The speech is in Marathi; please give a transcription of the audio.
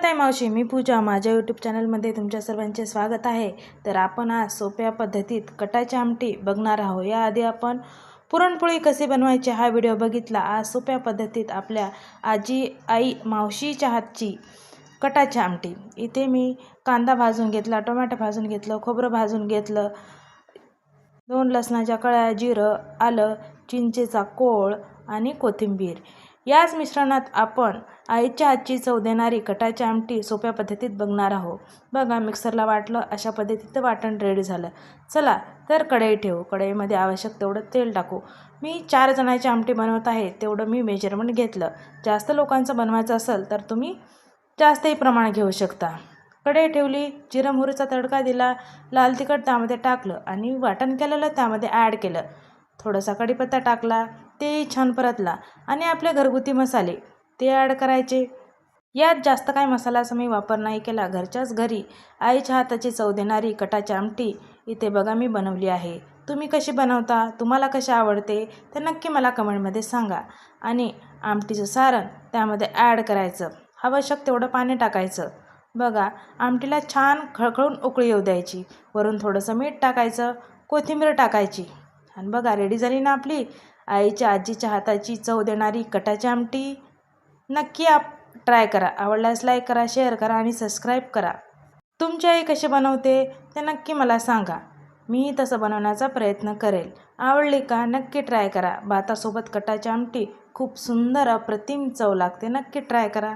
ताई मावशी, मी पूजा. माझ्या यूट्यूब चॅनलमध्ये तुमच्या सर्वांचे स्वागत आहे. तर आपण आज सोप्या पद्धतीत कटाची आमटी बघणार आहोत. याआधी आपण पुरणपोळी कशी बनवायची हा व्हिडिओ बघितला. आज सोप्या पद्धतीत आपल्या आजी, आई, मावशीच्या हातची कटाची आमटी. इथे मी कांदा भाजून घेतला, टोमॅटो भाजून घेतलं, खोबरं भाजून घेतलं, 2 लसणाच्या कळ्या, जिरं, आलं, चिंचेचा कोळ आणि कोथिंबीर. याच मिश्रणात आपण आईच्या हातची चव देणारी कटाची आमटी सोप्या पद्धतीत बघणार आहोत. बघा, मिक्सरला वाटलं, अशा पद्धतीचं वाटण रेडी झालं. चला तर कढई ठेवू. कढईमध्ये आवश्यक तेवढं तेल टाकू. मी 4 जणांची आमटी बनवत आहे, तेवढं मी मेजरमेंट घेतलं. जास्त लोकांचं बनवायचं असेल तर तुम्ही जास्तही प्रमाण घेऊ शकता. कढई ठेवली, जिरं मोहरीचा तडका दिला, लाल तिखट त्यामध्ये टाकलं आणि वाटण केलेलं त्यामध्ये ॲड केलं. थोडासा कढीपत्ता टाकला, तेही छान परतला आणि आपले घरगुती मसाले ते ॲड करायचे. यात जास्त काही मसाल्याचा मी वापर नाही केला. घरच्याच घरी आईच्या हाताची चव देणारी कटाची आमटी इथे बघा मी बनवली आहे. तुम्ही कशी बनवता, तुम्हाला कशी आवडते ते नक्की मला कमेंटमध्ये सांगा. आणि आमटीचं सारण त्यामध्ये ॲड करायचं. आवश्यक तेवढं पाणी टाकायचं. बघा, आमटीला छान खळखळून उकळी येऊ द्यायची. वरून थोडंसं मीठ टाकायचं, कोथिंबीर टाकायची आणि बघा रेडी झाली ना आपली आईच्या आजीच्या हाताची चव देणारी कटाची आमटी. नक्की ट्राय करा. आवडल्यास लाईक करा, शेअर करा आणि सबस्क्राईब करा. तुमची आई कशी बनवते ते नक्की मला सांगा. मीही तसं बनवण्याचा प्रयत्न करेल. आवडली का नक्की ट्राय करा. भातासोबत कटाची आमटी खूप सुंदर अप्रतिम चव लागते. नक्की ट्राय करा.